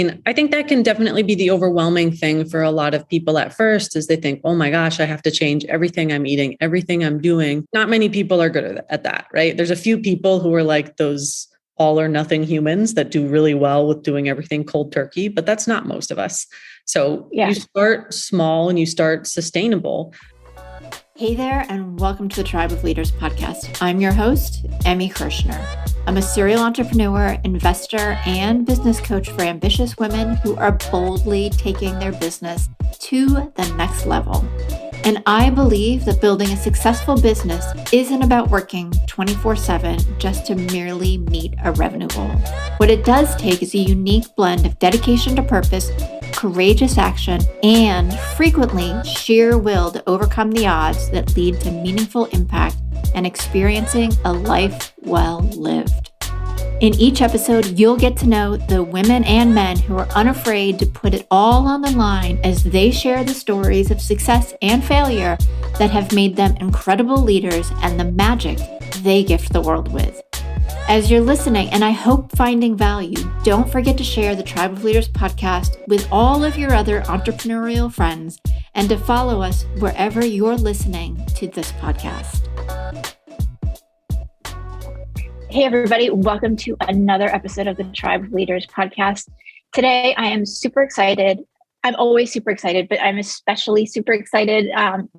mean, I think that can definitely be the overwhelming thing for a lot of people at first is they think, oh my gosh, I have to change everything I'm eating, everything I'm doing. Not many people are good at that, right? There's a few people who are like those all or nothing humans that do really well with doing everything cold turkey, but that's not most of us. So you start small and you start sustainable. Hey there, and welcome to the Tribe of Leaders podcast. I'm your host, Emmy Kirshner. I'm a serial entrepreneur, investor, and business coach for ambitious women who are boldly taking their business to the next level. And I believe that building a successful business isn't about working 24/7 just to merely meet a revenue goal. What it does take is a unique blend of dedication to purpose, courageous action, and frequently sheer will to overcome the odds that lead to meaningful impact and experiencing a life well lived. In each episode, you'll get to know the women and men who are unafraid to put it all on the line as they share the stories of success and failure that have made them incredible leaders and the magic they gift the world with. As you're listening, and I hope finding value, don't forget to share the Tribe of Leaders podcast with all of your other entrepreneurial friends and to follow us wherever you're listening to this podcast. Hey, everybody. Welcome to another episode of the Tribe of Leaders podcast. Today, I am super excited. I'm always super excited, but I'm especially super excited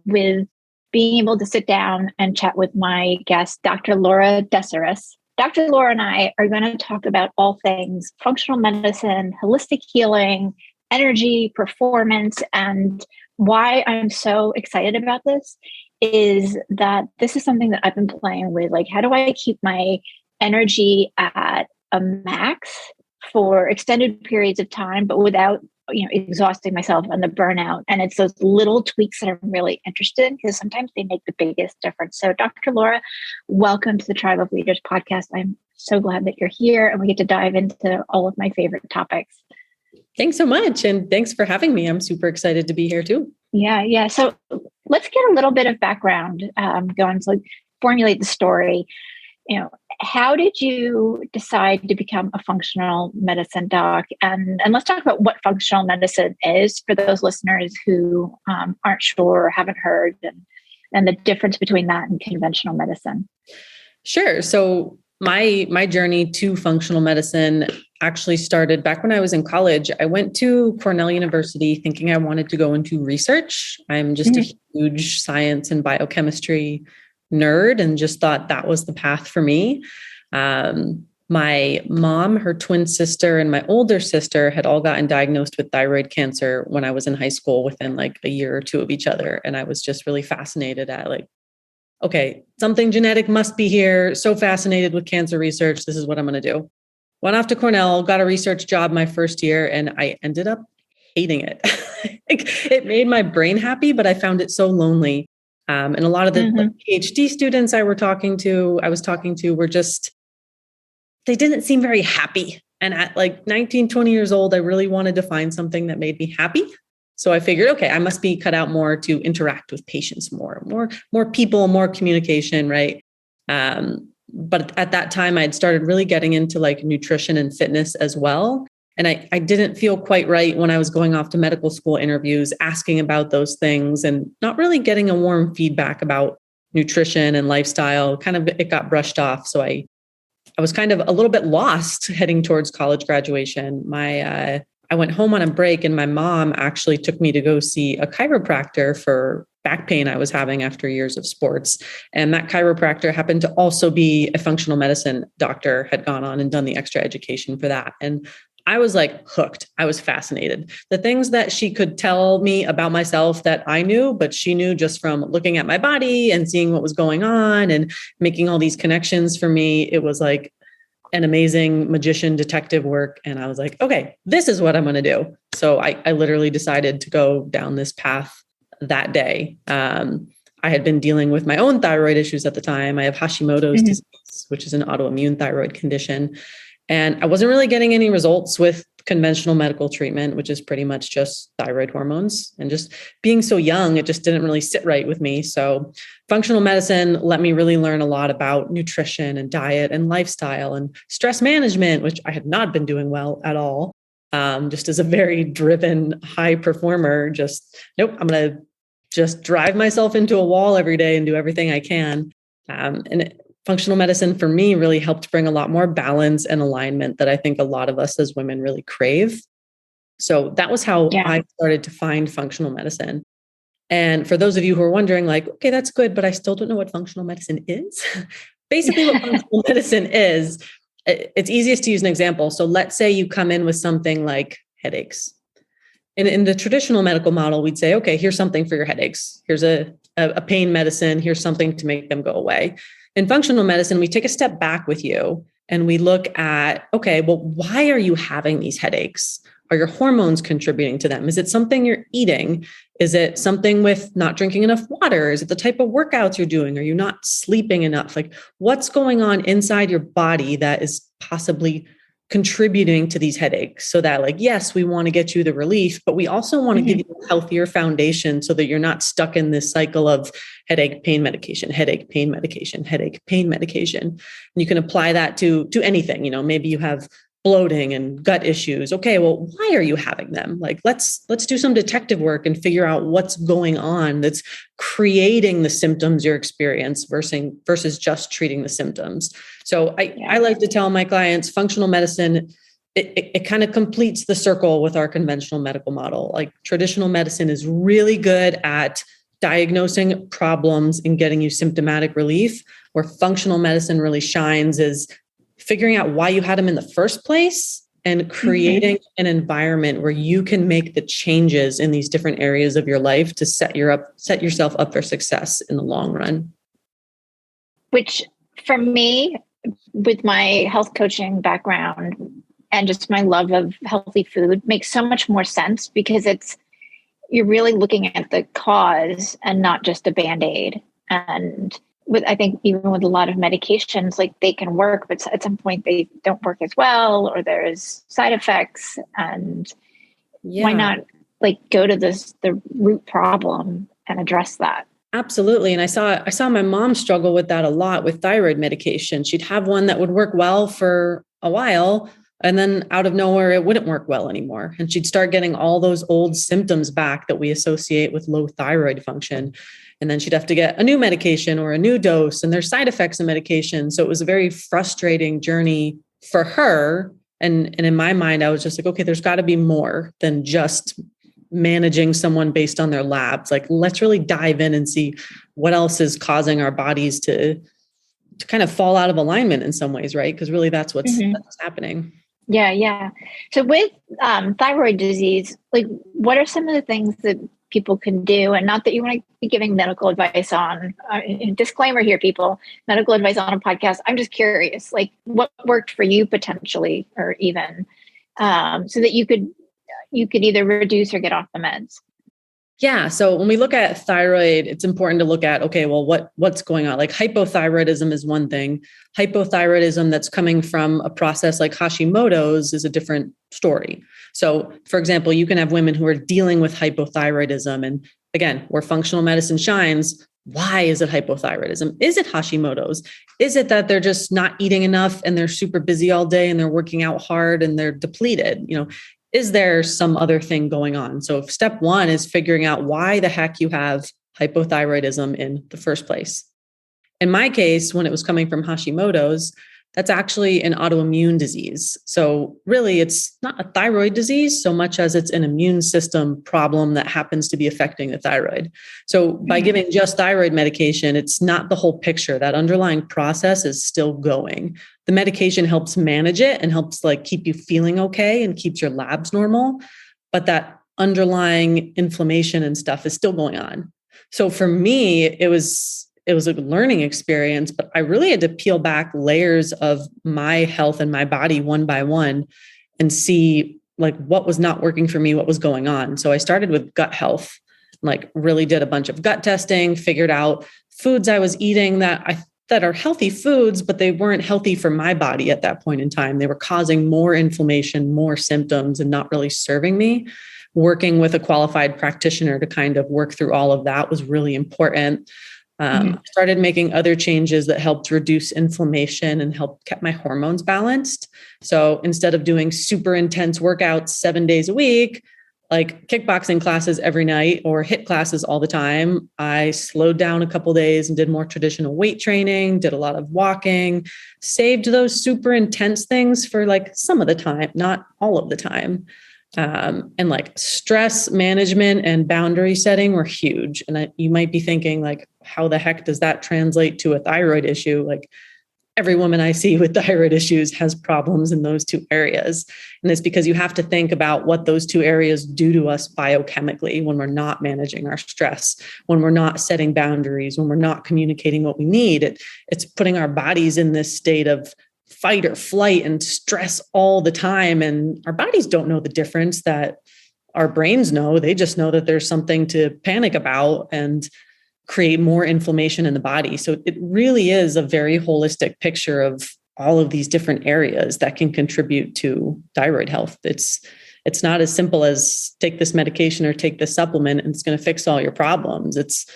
with being able to sit down and chat with my guest, Dr. Laura DeCesaris. Dr. Laura and I are going to talk about all things functional medicine, holistic healing, energy, performance, and why I'm so excited about this is that this is something that I've been playing with. Like, how do I keep my energy at a max for extended periods of time, but without, exhausting myself and the burnout? And it's those little tweaks that I'm really interested in because sometimes they make the biggest difference. So Dr. Laura, welcome to the Tribe of Leaders podcast. I'm so glad that you're here and we get to dive into all of my favorite topics. Thanks so much. And thanks for having me. I'm super excited to be here too. Yeah. So let's get a little bit of background going. So formulate the story. How did you decide to become a functional medicine doc? And let's talk about what functional medicine is for those listeners who aren't sure or haven't heard, and the difference between that and conventional medicine. Sure. So my journey to functional medicine actually started back when I was in college. I went to Cornell University thinking I wanted to go into research. I'm just a huge science and biochemistry nerd and just thought that was the path for me. My mom, her twin sister, and my older sister had all gotten diagnosed with thyroid cancer when I was in high school within like a year or two of each other. And I was just really fascinated at okay, something genetic must be here. So fascinated with cancer research. This is what I'm going to do. Went off to Cornell, got a research job my first year, and I ended up hating it. It made my brain happy, but I found it so lonely. And a lot of the PhD students I was talking to were just, they didn't seem very happy. And at 19, 20 years old, I really wanted to find something that made me happy. So I figured, okay, I must be cut out more to interact with patients more people, more communication, right? But at that time, I'd started really getting into nutrition and fitness as well. And I didn't feel quite right when I was going off to medical school interviews, asking about those things and not really getting a warm feedback about nutrition and lifestyle. It got brushed off. So I was kind of a little bit lost heading towards college graduation. I went home on a break and my mom actually took me to go see a chiropractor for back pain I was having after years of sports. And that chiropractor happened to also be a functional medicine doctor, had gone on and done the extra education for that. And I was hooked. I was fascinated. The things that she could tell me about myself that I knew, but she knew just from looking at my body and seeing what was going on and making all these connections for me. It was like an amazing magician detective work. And I was like, okay, this is what I'm going to do. So I literally decided to go down this path that day. I had been dealing with my own thyroid issues at the time. I have Hashimoto's disease, which is an autoimmune thyroid condition. And I wasn't really getting any results with conventional medical treatment, which is pretty much just thyroid hormones. And just being so young, it just didn't really sit right with me. So functional medicine let me really learn a lot about nutrition and diet and lifestyle and stress management, which I had not been doing well at all. just as a very driven high performer, nope, I'm going to just drive myself into a wall every day and do everything I can. Functional medicine for me really helped bring a lot more balance and alignment that I think a lot of us as women really crave. So that was how I started to find functional medicine. And for those of you who are wondering, like, okay, that's good, but I still don't know what functional medicine is. Basically, what functional medicine is, it's easiest to use an example. So let's say you come in with something like headaches. In the traditional medical model, we'd say, okay, here's something for your headaches. Here's a pain medicine. Here's something to make them go away. In functional medicine, we take a step back with you and we look at, okay, well, why are you having these headaches? Are your hormones contributing to them? Is it something you're eating? Is it something with not drinking enough water? Is it the type of workouts you're doing? Are you not sleeping enough? Like, what's going on inside your body that is possibly contributing to these headaches? So that, like, yes, we want to get you the relief, but we also want to give you a healthier foundation so that you're not stuck in this cycle of headache, pain medication, headache, pain medication, headache, pain medication. And you can apply that to anything. Maybe you have bloating and gut issues. Okay, well, why are you having them? Like, let's do some detective work and figure out what's going on that's creating the symptoms you're experiencing versus just treating the symptoms. So I like to tell my clients, functional medicine, it kind of completes the circle with our conventional medical model. Like, traditional medicine is really good at diagnosing problems and getting you symptomatic relief, where functional medicine really shines is figuring out why you had them in the first place and creating an environment where you can make the changes in these different areas of your life to set yourself up for success in the long run. Which, for me, with my health coaching background and just my love of healthy food, makes so much more sense, because you're really looking at the cause and not just a Band-Aid. And I think even with a lot of medications, like, they can work, but at some point they don't work as well, or there's side effects. And why not, like, go to the root problem and address that? Absolutely. And I saw my mom struggle with that a lot with thyroid medication. She'd have one that would work well for a while, and then out of nowhere, it wouldn't work well anymore. And she'd start getting all those old symptoms back that we associate with low thyroid function. And then she'd have to get a new medication or a new dose, and there's side effects of medication. So it was a very frustrating journey for her. And in my mind, I was just like, okay, there's got to be more than just managing someone based on their labs. Like, let's really dive in and see what else is causing our bodies to kind of fall out of alignment in some ways, right? Because really that's what's happening. Yeah. So with thyroid disease, like, what are some of the things that people can do? And not that you want to be giving medical advice on, disclaimer here, people, medical advice on a podcast. I'm just curious, like, what worked for you potentially, or even so that you could either reduce or get off the meds. Yeah. So when we look at thyroid, it's important to look at, okay, well, what's going on? Like, hypothyroidism is one thing. Hypothyroidism that's coming from a process like Hashimoto's is a different story. So, for example, you can have women who are dealing with hypothyroidism. And again, where functional medicine shines, why is it hypothyroidism? Is it Hashimoto's? Is it that they're just not eating enough and they're super busy all day and they're working out hard and they're depleted? Is there some other thing going on? So if step one is figuring out why the heck you have hypothyroidism in the first place. In my case, when it was coming from Hashimoto's, that's actually an autoimmune disease. So really, it's not a thyroid disease so much as it's an immune system problem that happens to be affecting the thyroid. So by giving just thyroid medication, it's not the whole picture. That underlying process is still going. The medication helps manage it and helps, like, keep you feeling okay and keeps your labs normal. But that underlying inflammation and stuff is still going on. So for me, it was a learning experience, but I really had to peel back layers of my health and my body one by one and see, like, what was not working for me, what was going on. So I started with gut health, like, really did a bunch of gut testing, figured out foods I was eating that are healthy foods, but they weren't healthy for my body at that point in time. They were causing more inflammation, more symptoms, and not really serving me. Working with a qualified practitioner to kind of work through all of that was really important. I started making other changes that helped reduce inflammation and helped keep my hormones balanced. So instead of doing super intense workouts 7 days a week, like kickboxing classes every night or HIIT classes all the time, I slowed down a couple days and did more traditional weight training, did a lot of walking, saved those super intense things for like some of the time, not all of the time. And like stress management and boundary setting were huge. And you might be thinking like, how the heck does that translate to a thyroid issue? Like every woman I see with thyroid issues has problems in those two areas. And it's because you have to think about what those two areas do to us biochemically when we're not managing our stress, when we're not setting boundaries, when we're not communicating what we need. It's putting our bodies in this state of fight or flight and stress all the time. And our bodies don't know the difference that our brains know. They just know that there's something to panic about and create more inflammation in the body. So it really is a very holistic picture of all of these different areas that can contribute to thyroid health. It's not as simple as take this medication or take this supplement and it's going to fix all your problems. It's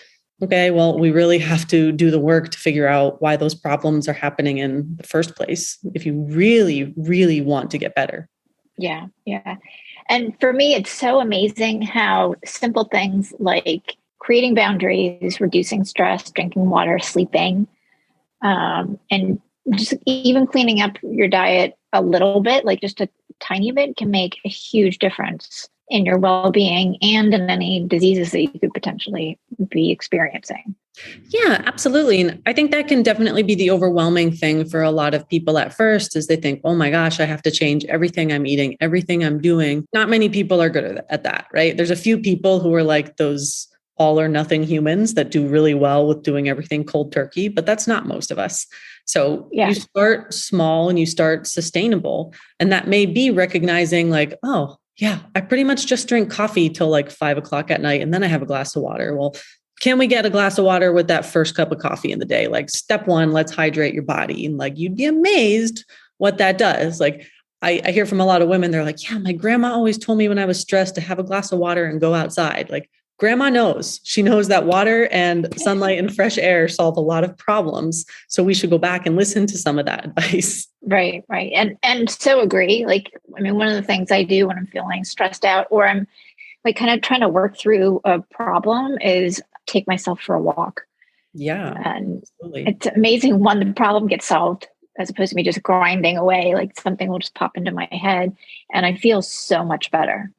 okay, well, we really have to do the work to figure out why those problems are happening in the first place if you really, really want to get better. Yeah. Yeah. And for me, it's so amazing how simple things like creating boundaries, reducing stress, drinking water, sleeping, and just even cleaning up your diet a little bit, like just a tiny bit, can make a huge difference in your well-being and in any diseases that you could potentially be experiencing. Yeah, absolutely. And I think that can definitely be the overwhelming thing for a lot of people at first is they think, oh my gosh, I have to change everything I'm eating, everything I'm doing. Not many people are good at that, right? There's a few people who are like those all or nothing humans that do really well with doing everything cold turkey, but that's not most of us. So you start small and you start sustainable. And that may be recognizing like, oh, yeah, I pretty much just drink coffee till like 5 o'clock at night. And then I have a glass of water. Well, can we get a glass of water with that first cup of coffee in the day? Like step one, let's hydrate your body. And like, you'd be amazed what that does. Like I hear from a lot of women, they're like, yeah, my grandma always told me when I was stressed to have a glass of water and go outside. Like grandma knows, she knows that water and sunlight and fresh air solve a lot of problems. So we should go back and listen to some of that advice. Right. And so agree. Like, I mean, one of the things I do when I'm feeling stressed out or I'm like kind of trying to work through a problem is take myself for a walk. Yeah. And absolutely. It's amazing when the problem gets solved as opposed to me just grinding away, like something will just pop into my head and I feel so much better.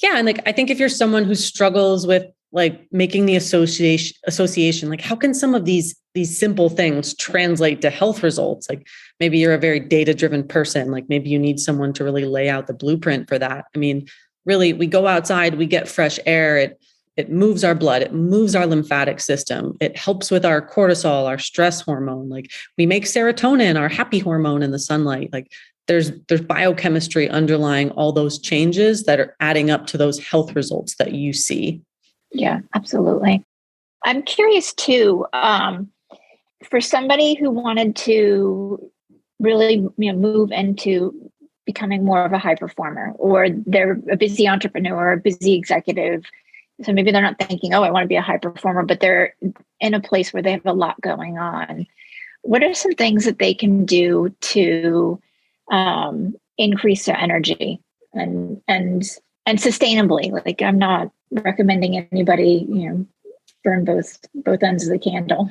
Yeah. And like, I think if you're someone who struggles with like making the association, like how can some of these simple things translate to health results? Like maybe you're a very data-driven person, like maybe you need someone to really lay out the blueprint for that. I mean, really, we go outside, we get fresh air, it moves our blood, it moves our lymphatic system. It helps with our cortisol, our stress hormone. Like we make serotonin, our happy hormone in the sunlight. Like there's biochemistry underlying all those changes that are adding up to those health results that you see. Yeah, absolutely. I'm curious too, for somebody who wanted to really move into becoming more of a high performer, or they're a busy entrepreneur, a busy executive. So maybe they're not thinking, oh, I want to be a high performer, but they're in a place where they have a lot going on. What are some things that they can do to increase their energy and sustainably? Like I'm not recommending anybody, burn both ends of the candle.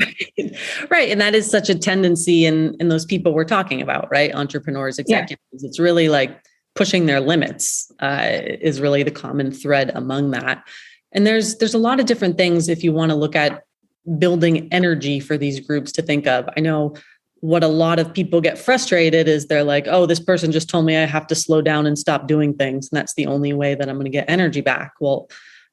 Right. And that is such a tendency in those people we're talking about, right? Entrepreneurs, executives. Yeah. It's really like pushing their limits is really the common thread among that. And there's a lot of different things if you want to look at building energy for these groups to think of. I know what a lot of people get frustrated is they're like, oh, this person just told me I have to slow down and stop doing things. And that's the only way that I'm going to get energy back. Well,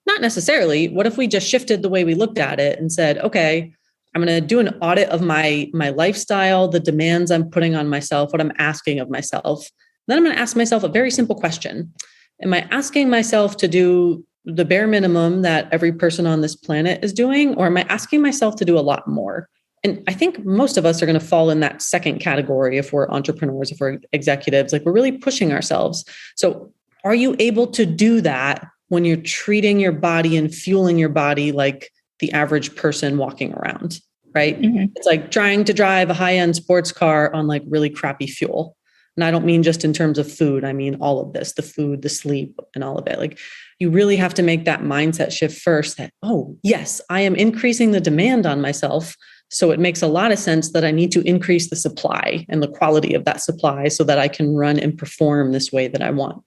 not necessarily. What if we just shifted the way we looked at it and said, okay, I'm going to do an audit of my lifestyle, the demands I'm putting on myself, what I'm asking of myself. Then I'm going to ask myself a very simple question. Am I asking myself to do the bare minimum that every person on this planet is doing? Or am I asking myself to do a lot more? And I think most of us are going to fall in that second category if we're entrepreneurs, if we're executives, like we're really pushing ourselves. So are you able to do that when you're treating your body and fueling your body like the average person walking around, right? Mhm. It's like trying to drive a high-end sports car on like really crappy fuel. And I don't mean just in terms of food. I mean, all of this, the food, the sleep, and all of it. Like you really have to make that mindset shift first that, oh, yes, I am increasing the demand on myself. So it makes a lot of sense that I need to increase the supply and the quality of that supply so that I can run and perform this way that I want.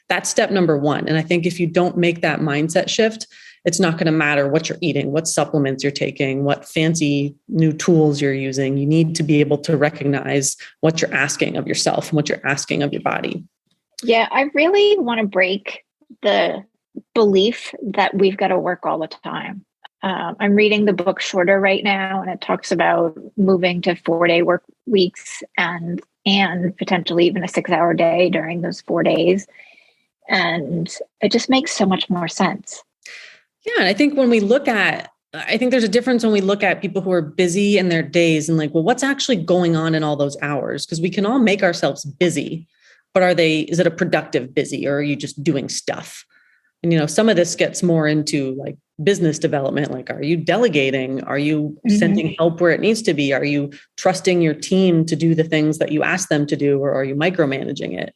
That's step number one. And I think if you don't make that mindset shift, it's not going to matter what you're eating, what supplements you're taking, what fancy new tools you're using. You need to be able to recognize what you're asking of yourself and what you're asking of your body. Yeah, I really want to break the belief that we've got to work all the time. I'm reading the book Shorter right now, and it talks about moving to 4-day work weeks and potentially even a 6-hour day during those 4 days. And it just makes so much more sense. Yeah. And I think I think there's a difference when we look at people who are busy in their days and like, well, what's actually going on in all those hours? Because we can all make ourselves busy, but is it a productive busy, or are you just doing stuff? And, some of this gets more into like business development. Like, are you delegating? Are you sending help where it needs to be? Are you trusting your team to do the things that you ask them to do? Or are you micromanaging it?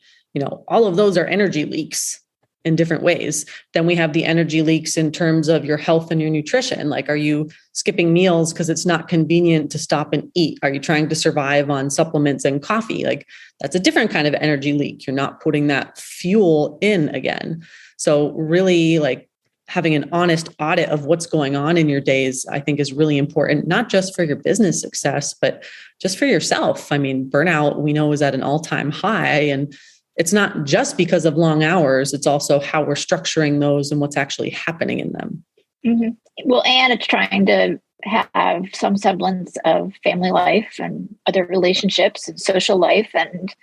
All of those are energy leaks in different ways. Then we have the energy leaks in terms of your health and your nutrition. Like, are you skipping meals because it's not convenient to stop and eat? Are you trying to survive on supplements and coffee? Like, that's a different kind of energy leak. You're not putting that fuel in again. So really, like, having an honest audit of what's going on in your days, I think is really important, not just for your business success, but just for yourself. I mean, burnout, we know, is at an all-time high, and it's not just because of long hours. It's also how we're structuring those and what's actually happening in them. Mm-hmm. Well, and it's trying to have some semblance of family life and other relationships and social life and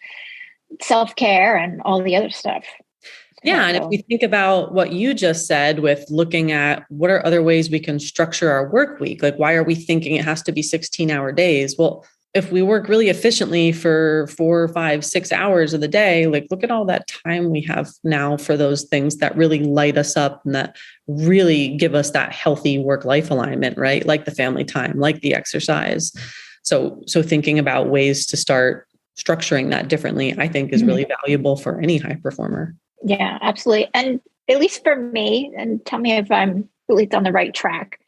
self-care and all the other stuff. Yeah. And if we think about what you just said with looking at what are other ways we can structure our work week, like why are we thinking it has to be 16-hour days? Well, if we work really efficiently for 4, 5, 6 hours of the day, like look at all that time we have now for those things that really light us up and that really give us that healthy work-life alignment, right? Like the family time, like the exercise. So thinking about ways to start structuring that differently, I think is really valuable for any high performer. Yeah, absolutely. And at least for me, and tell me if I'm at least on the right track,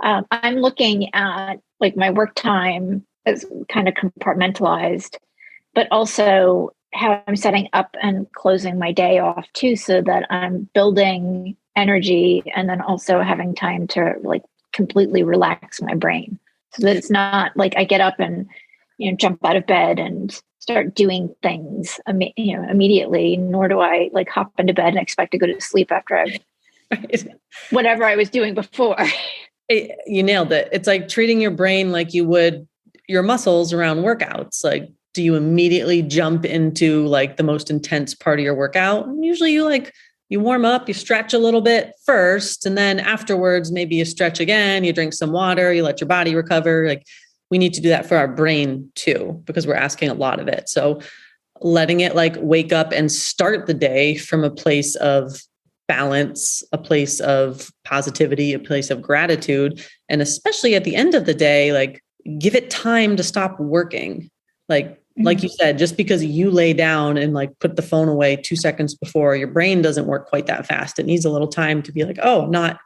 I'm looking at like my work time as kind of compartmentalized, but also how I'm setting up and closing my day off too, so that I'm building energy and then also having time to like completely relax my brain, so that it's not like I get up and jump out of bed and start doing things immediately, nor do I like hop into bed and expect to go to sleep after I've whatever I was doing before. You nailed it. It's like treating your brain like you would your muscles around workouts. Like, do you immediately jump into like the most intense part of your workout? And usually you warm up, you stretch a little bit first, and then afterwards, maybe you stretch again, you drink some water, you let your body recover. Like, we need to do that for our brain too, because we're asking a lot of it. So letting it like wake up and start the day from a place of balance, a place of positivity, a place of gratitude. And especially at the end of the day, like give it time to stop working. Like you said, just because you lay down and like put the phone away 2 seconds before, your brain doesn't work quite that fast. It needs a little time to be like, oh, I'm not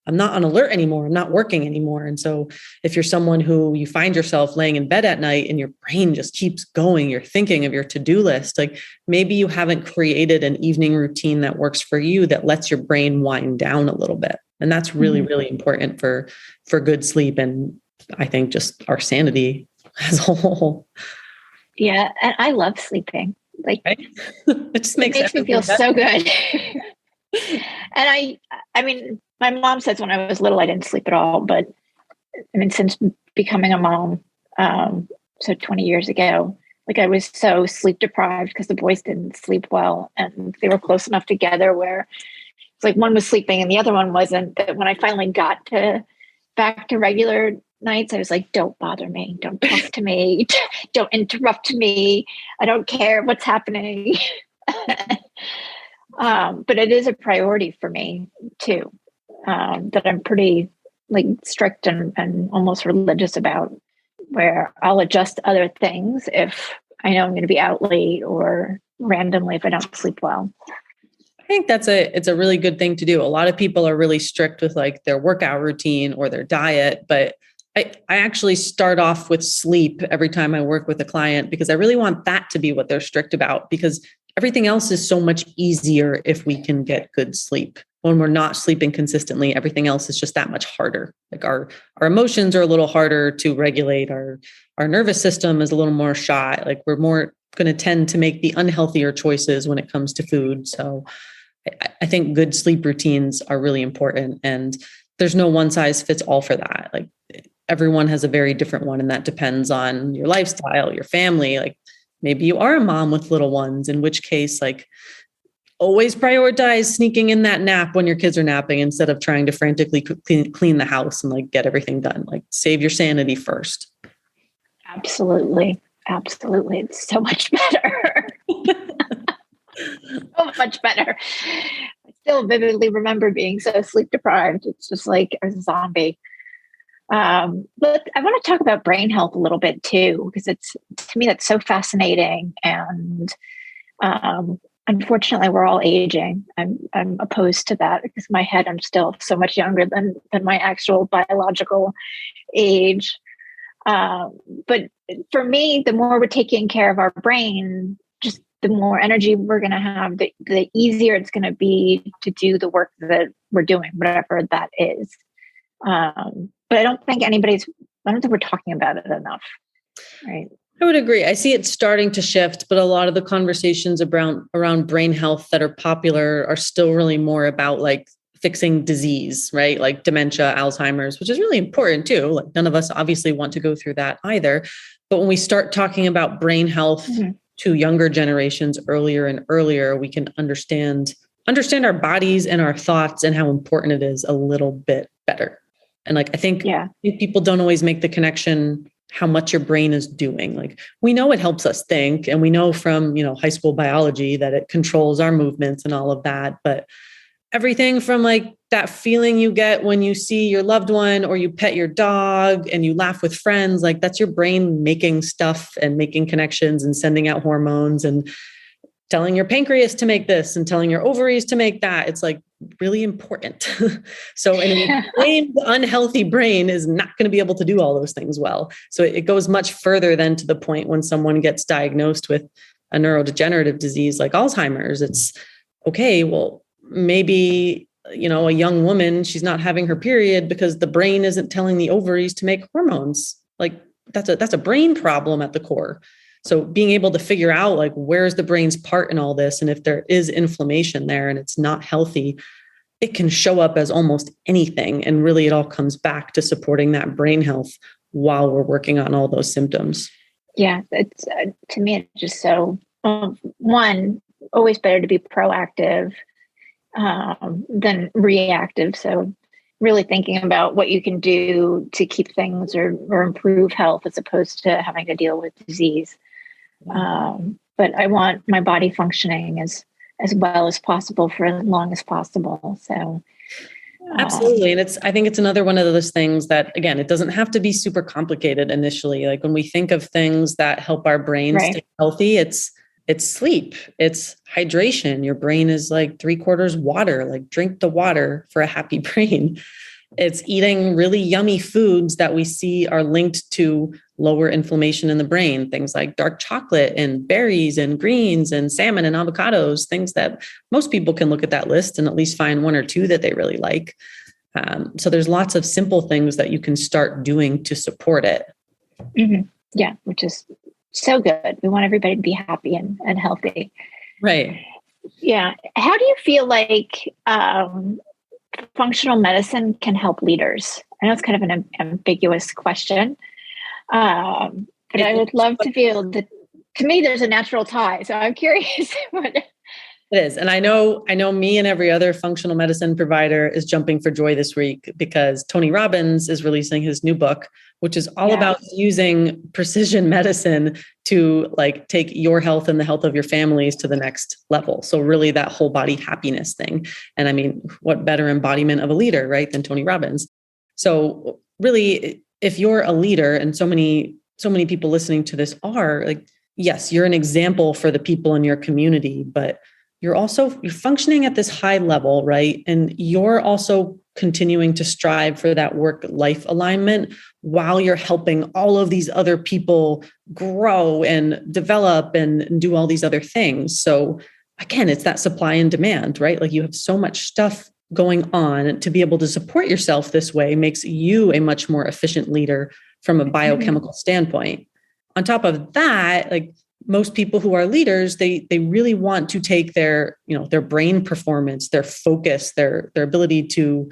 on alert anymore. I'm not working anymore. And so if you're someone who you find yourself laying in bed at night and your brain just keeps going, you're thinking of your to-do list, like maybe you haven't created an evening routine that works for you that lets your brain wind down a little bit. And that's really, really important for good sleep. And I think just our sanity as a whole. Yeah. And I love sleeping. Like right? It just makes me feel better. So good. And I mean, my mom says when I was little, I didn't sleep at all, but I mean, since becoming a mom, so 20 years ago, like I was so sleep deprived because the boys didn't sleep well and they were close enough together where it's like one was sleeping and the other one wasn't. But when I finally got back to regular nights, I was like, don't bother me. Don't talk to me. Don't interrupt me. I don't care what's happening. But it is a priority for me too, that I'm pretty like strict and almost religious about, where I'll adjust other things if I know I'm going to be out late or randomly if I don't sleep well. I think it's a really good thing to do. A lot of people are really strict with like their workout routine or their diet, but I actually start off with sleep every time I work with a client, because I really want that to be what they're strict about, because everything else is so much easier if we can get good sleep. When we're not sleeping consistently, everything else is just that much harder. Like our emotions are a little harder to regulate. Our nervous system is a little more shy. Like we're more going to tend to make the unhealthier choices when it comes to food. So I think good sleep routines are really important, and there's no one size fits all for that. Like everyone has a very different one, and that depends on your lifestyle, your family. Like maybe you are a mom with little ones, in which case, like always prioritize sneaking in that nap when your kids are napping instead of trying to frantically clean the house and like get everything done. Like save your sanity first. Absolutely. Absolutely. It's so much better. So much better. I still vividly remember being so sleep deprived. It's just like a zombie. But I want to talk about brain health a little bit too, because to me, that's so fascinating. And unfortunately, we're all aging. I'm opposed to that because in my head, I'm still so much younger than my actual biological age. But for me, the more we're taking care of our brain, just the more energy we're going to have, the easier it's going to be to do the work that we're doing, whatever that is. But I don't think we're talking about it enough. Right. I would agree. I see it starting to shift, but a lot of the conversations around brain health that are popular are still really more about like fixing disease, right? Like dementia, Alzheimer's, which is really important too. Like none of us obviously want to go through that either. But when we start talking about brain health to younger generations earlier and earlier, we can understand our bodies and our thoughts and how important it is a little bit better. And like, I think people don't always make the connection how much your brain is doing. Like we know it helps us think, and we know from, high school biology that it controls our movements and all of that. But everything from like that feeling you get when you see your loved one or you pet your dog and you laugh with friends, like that's your brain making stuff and making connections and sending out hormones and telling your pancreas to make this and telling your ovaries to make that. It's like really important. So an unhealthy brain is not going to be able to do all those things well. So it goes much further than to the point when someone gets diagnosed with a neurodegenerative disease like Alzheimer's. It's okay, well, maybe, a young woman, she's not having her period because the brain isn't telling the ovaries to make hormones. Like that's a brain problem at the core. So being able to figure out like, where's the brain's part in all this? And if there is inflammation there and it's not healthy, it can show up as almost anything. And really it all comes back to supporting that brain health while we're working on all those symptoms. Yeah. It's to me, it's just so one, always better to be proactive than reactive. So really thinking about what you can do to keep things or improve health as opposed to having to deal with disease. But I want my body functioning as well as possible for as long as possible. So absolutely. And I think it's another one of those things that, again, it doesn't have to be super complicated initially. Like when we think of things that help our brains stay healthy, it's sleep, it's hydration. Your brain is like 3/4 water, like drink the water for a happy brain. It's eating really yummy foods that we see are linked to lower inflammation in the brain. Things like dark chocolate and berries and greens and salmon and avocados, things that most people can look at that list and at least find one or two that they really like. So there's lots of simple things that you can start doing to support it. Mm-hmm. Yeah, which is so good. We want everybody to be happy and healthy. Right. Yeah. How do you feel like functional medicine can help leaders? I know it's kind of an ambiguous question, but I would love to feel that. To me, there's a natural tie. So I'm curious. It is. And I know me and every other functional medicine provider is jumping for joy this week because Tony Robbins is releasing his new book, which is all about using precision medicine to like take your health and the health of your families to the next level. So really that whole body happiness thing. And I mean, what better embodiment of a leader, right, than Tony Robbins? So really, if you're a leader, and so many people listening to this are like, yes, you're an example for the people in your community, but you're functioning at this high level, right? And you're also continuing to strive for that work-life alignment while you're helping all of these other people grow and develop and do all these other things. So again, it's that supply and demand, right? Like you have so much stuff going on. To be able to support yourself this way makes you a much more efficient leader from a biochemical standpoint. On top of that, like most people who are leaders, they really want to take their brain performance, their focus, their ability to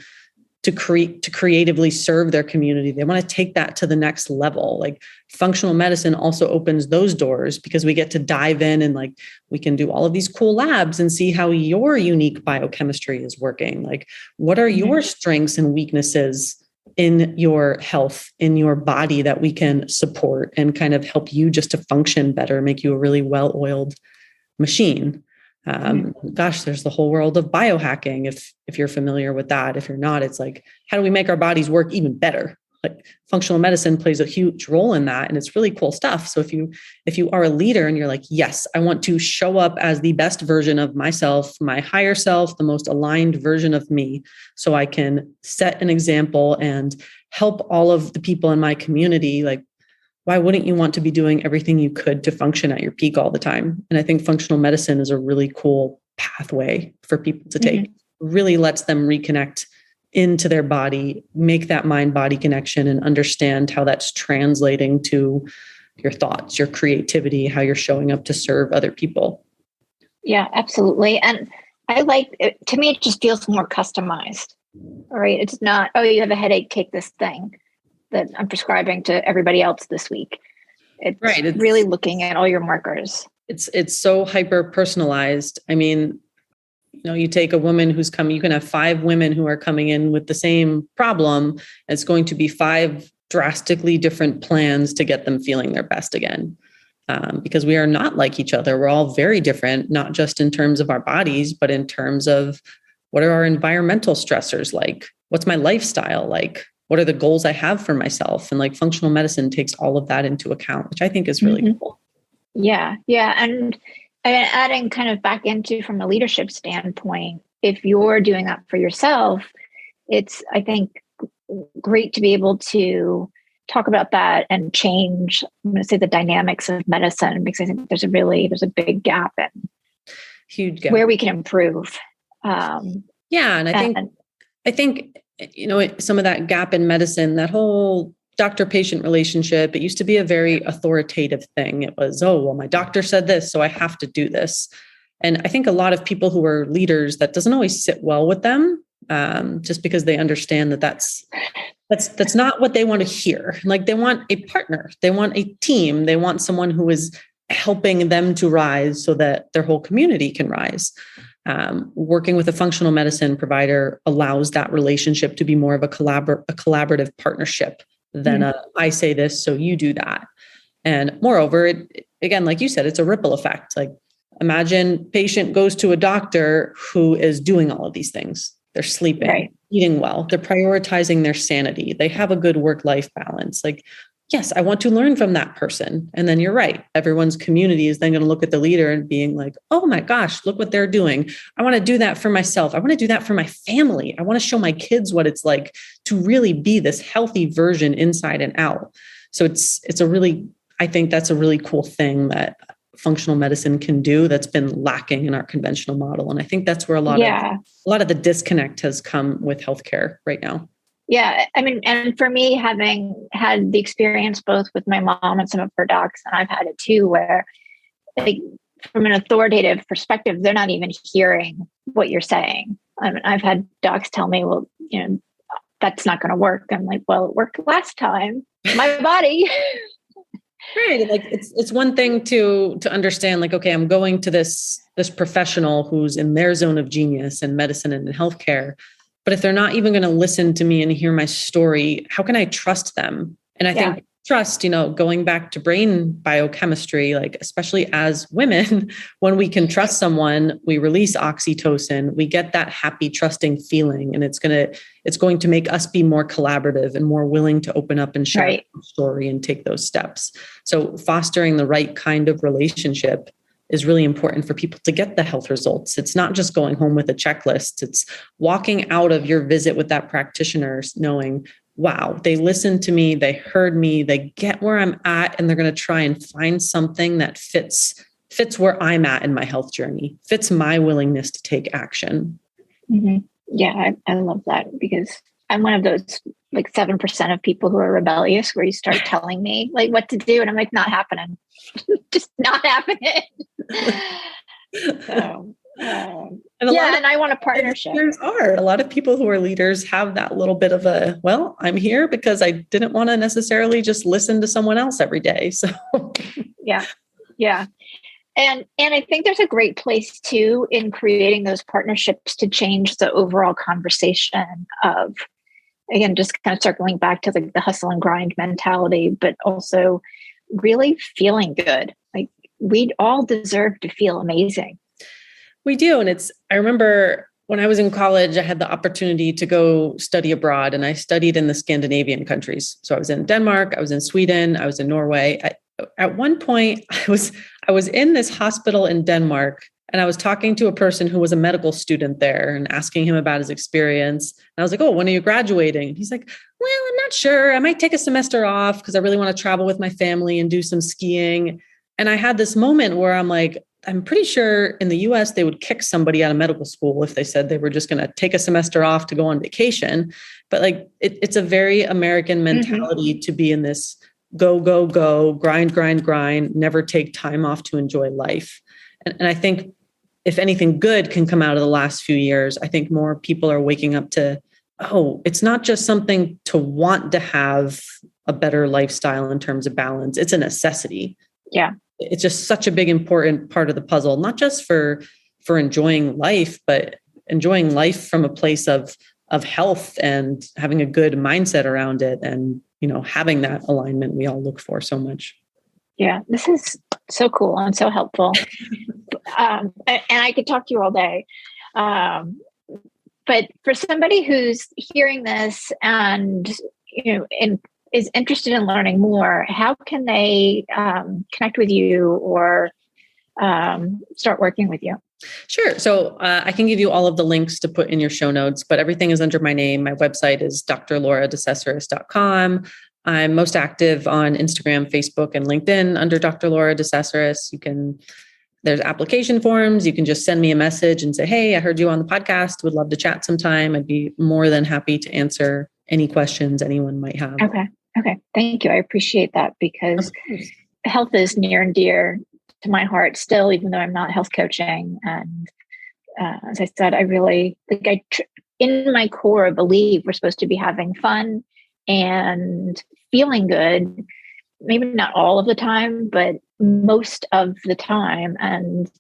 creatively serve their community. They want to take that to the next level. Like functional medicine also opens those doors because we get to dive in and like we can do all of these cool labs and see how your unique biochemistry is working. Like what are your strengths and weaknesses in your health, in your body that we can support and kind of help you just to function better, make you a really well-oiled machine. Gosh, there's the whole world of biohacking. If you're familiar with that, if you're not, it's like, how do we make our bodies work even better? Like functional medicine plays a huge role in that. And it's really cool stuff. So if you are a leader and you're like, yes, I want to show up as the best version of myself, my higher self, the most aligned version of me, so I can set an example and help all of the people in my community, like, why wouldn't you want to be doing everything you could to function at your peak all the time? And I think functional medicine is a really cool pathway for people to take. Really lets them reconnect into their body, make that mind-body connection and understand how that's translating to your thoughts, your creativity, how you're showing up to serve other people. Yeah, absolutely. And I like it. To me, it just feels more customized, right? It's not, oh, you have a headache, take this thing that I'm prescribing to everybody else this week. It's right. It's really looking at all your markers. It's so hyper personalized. I mean, you take a woman who's coming, you can have 5 women who are coming in with the same problem. It's going to be 5 drastically different plans to get them feeling their best again. Because we are not like each other. We're all very different, not just in terms of our bodies, but in terms of what are our environmental stressors like? What's my lifestyle like? What are the goals I have for myself? And like functional medicine takes all of that into account, which I think is really cool. Yeah. Yeah. And adding kind of back into from a leadership standpoint, if you're doing that for yourself, it's, I think, great to be able to talk about that and change, I'm going to say, the dynamics of medicine, because I think there's a big gap in huge gap where we can improve. And I think, some of that gap in medicine, that whole doctor-patient relationship, it used to be a very authoritative thing. It was, oh, well, my doctor said this, so I have to do this. And I think a lot of people who are leaders, that doesn't always sit well with them, just because they understand that that's not what they want to hear. Like they want a partner, they want a team, they want someone who is helping them to rise so that their whole community can rise. Working with a functional medicine provider allows that relationship to be more of a collaborative partnership than I say this, so you do that. And moreover, again, like you said, it's a ripple effect. Like imagine patient goes to a doctor who is doing all of these things. They're sleeping, right, eating well, they're prioritizing their sanity, they have a good work-life balance. Like, yes, I want to learn from that person. And then you're right. Everyone's community is then going to look at the leader and being like, oh my gosh, look what they're doing. I want to do that for myself. I want to do that for my family. I want to show my kids what it's like to really be this healthy version inside and out. So I think that's a really cool thing that functional medicine can do that's been lacking in our conventional model. And I think that's where a lot of the disconnect has come with healthcare right now. Yeah. I mean, and for me, having had the experience both with my mom and some of her docs, and I've had it too, where like from an authoritative perspective, they're not even hearing what you're saying. I mean, I've had docs tell me, well, that's not going to work. I'm like, well, it worked last time. My body. Right. Like it's one thing to understand, like, okay, I'm going to this professional who's in their zone of genius in medicine and in healthcare. But if they're not even going to listen to me and hear my story, how can I trust them? And I think trust, going back to brain biochemistry, like especially as women, when we can trust someone, we release oxytocin, we get that happy, trusting feeling. And it's going to make us be more collaborative and more willing to open up and share our story and take those steps. So fostering the right kind of relationship is really important for people to get the health results. It's not just going home with a checklist. It's walking out of your visit with that practitioner knowing, wow, they listened to me, they heard me, they get where I'm at, and they're going to try and find something that fits where I'm at in my health journey, fits my willingness to take action. Mm-hmm. Yeah, I love that, because I'm one of those like 7% of people who are rebellious, where you start telling me like what to do, and I'm like, not happening, just not happening. So, and I want a partnership. A lot of people who are leaders have that little bit of I'm here because I didn't want to necessarily just listen to someone else every day. So yeah. And I think there's a great place too in creating those partnerships to change the overall conversation of, again, just kind of circling back to the hustle and grind mentality, but also really feeling good. Like, we all deserve to feel amazing. We do. And I remember when I was in college, I had the opportunity to go study abroad, and I studied in the Scandinavian countries. So I was in Denmark, I was in Sweden, I was in Norway. At one point, I was in this hospital in Denmark, and I was talking to a person who was a medical student there and asking him about his experience. And I was like, oh, when are you graduating? And he's like, well, I'm not sure. I might take a semester off because I really want to travel with my family and do some skiing. And I had this moment where I'm like, I'm pretty sure in the US, they would kick somebody out of medical school if they said they were just going to take a semester off to go on vacation. But like, it's a very American mentality to be in this go, go, go, grind, grind, grind, never take time off to enjoy life. And I think if anything good can come out of the last few years, I think more people are waking up to, oh, it's not just something to want to have a better lifestyle in terms of balance. It's a necessity. Yeah. It's just such a big, important part of the puzzle, not just for enjoying life, but enjoying life from a place of health and having a good mindset around it. And, having that alignment we all look for so much. Yeah, this is so cool and so helpful. And I could talk to you all day. But for somebody who's hearing this and, and is interested in learning more, how can they connect with you or start working with you? Sure. So I can give you all of the links to put in your show notes, but everything is under my name. My website is drlaura.decesaris.com. I'm most active on Instagram, Facebook, and LinkedIn under Dr. Laura DeCesaris. There's application forms. You can just send me a message and say, hey, I heard you on the podcast. Would love to chat sometime. I'd be more than happy to answer any questions anyone might have. Okay. Thank you. I appreciate that, because health is near and dear to my heart still, even though I'm not health coaching. And as I said, I really in my core believe we're supposed to be having fun and feeling good, maybe not all of the time, but most of the time. And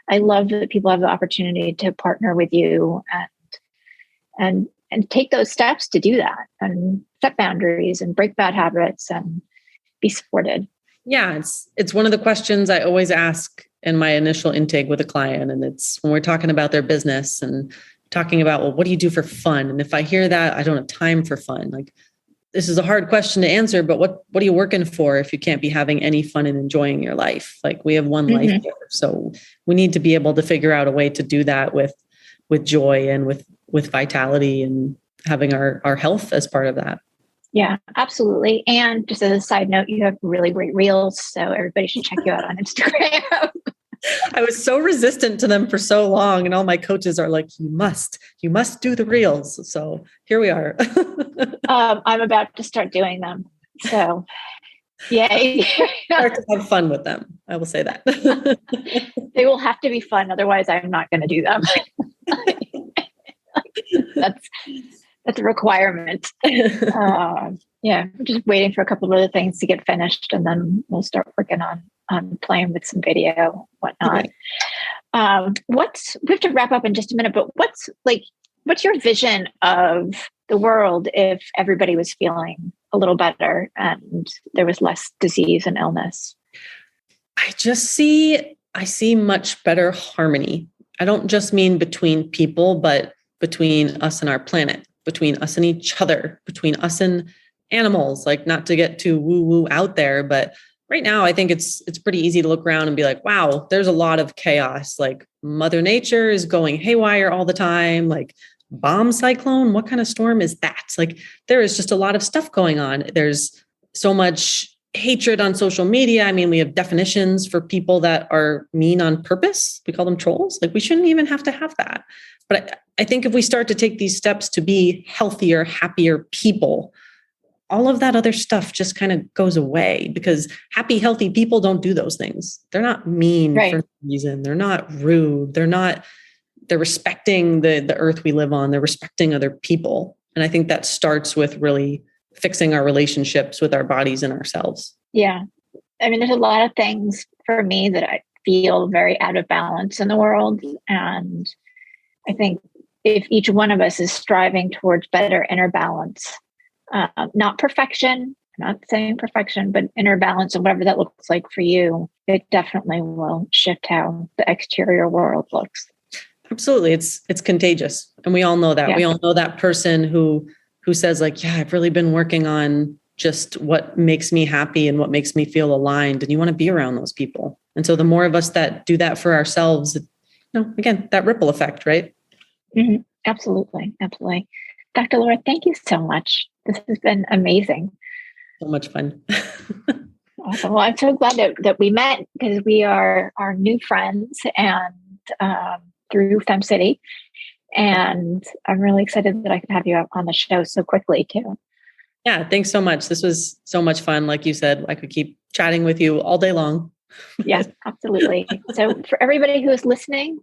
I love that people have the opportunity to partner with you and take those steps to do that and set boundaries and break bad habits and be supported. Yeah, it's one of the questions I always ask in my initial intake with a client. And it's when we're talking about their business and talking about, well, what do you do for fun? And if I hear that, I don't have time for fun. Like, this is a hard question to answer, but what are you working for if you can't be having any fun and enjoying your life? Like, we have one life here. So we need to be able to figure out a way to do that with joy and with vitality and having our health as part of that. Yeah, absolutely. And just as a side note, you have really great reels, so everybody should check you out on Instagram. I was so resistant to them for so long, and all my coaches are like, you must do the reels. So here we are. I'm about to start doing them. So yay. Start to have fun with them. I will say that. They will have to be fun. Otherwise, I'm not going to do them. That's a requirement. I'm just waiting for a couple of other things to get finished, and then we'll start working on playing with some video, whatnot. Okay. We have to wrap up in just a minute, but what's your vision of the world if everybody was feeling a little better and there was less disease and illness? I see much better harmony. I don't just mean between people, but between us and our planet, between us and each other, between us and animals, like not to get too woo-woo out there, but right now I think it's pretty easy to look around and be like, wow, there's a lot of chaos. Like Mother Nature is going haywire all the time. Like bomb cyclone, what kind of storm is that? Like there is just a lot of stuff going on. There's so much hatred on social media. I mean, we have definitions for people that are mean on purpose. We call them trolls. Like we shouldn't even have to have that. But I think if we start to take these steps to be healthier, happier people, all of that other stuff just kind of goes away because happy, healthy people don't do those things. They're not mean for no reason. They're not rude. They're respecting the earth we live on. They're respecting other people. And I think that starts with really fixing our relationships with our bodies and ourselves. Yeah. I mean, there's a lot of things for me that I feel very out of balance in the world. And I think if each one of us is striving towards better inner balance, not perfection, I'm not saying perfection, but inner balance and whatever that looks like for you, it definitely will shift how the exterior world looks. Absolutely. It's contagious. And we all know that. Yeah. We all know that person who says like, yeah, I've really been working on just what makes me happy and what makes me feel aligned. And you want to be around those people. And so the more of us that do that for ourselves, again, that ripple effect, right? Mm-hmm. Absolutely. Absolutely. Dr. Laura, thank you so much. This has been amazing. So much fun. Awesome. Well, I'm so glad that we met because we are new friends and through FemCity. And I'm really excited that I could have you on the show so quickly too. Yeah, thanks so much. This was so much fun. Like you said, I could keep chatting with you all day long. Yeah, absolutely. So for everybody who is listening,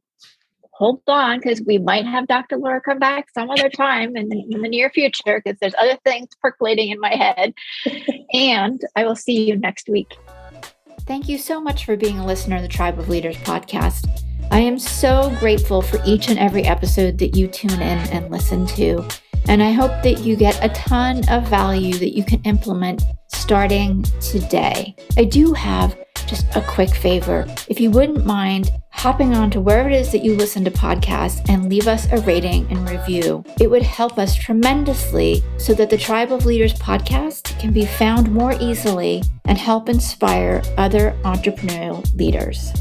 hold on because we might have Dr. Laura come back some other time in the near future because there's other things percolating in my head. And I will see you next week. Thank you so much for being a listener of the Tribe of Leaders podcast. I am so grateful for each and every episode that you tune in and listen to. And I hope that you get a ton of value that you can implement starting today. I do have just a quick favor. If you wouldn't mind hopping on to wherever it is that you listen to podcasts and leave us a rating and review, it would help us tremendously so that the Tribe of Leaders podcast can be found more easily and help inspire other entrepreneurial leaders.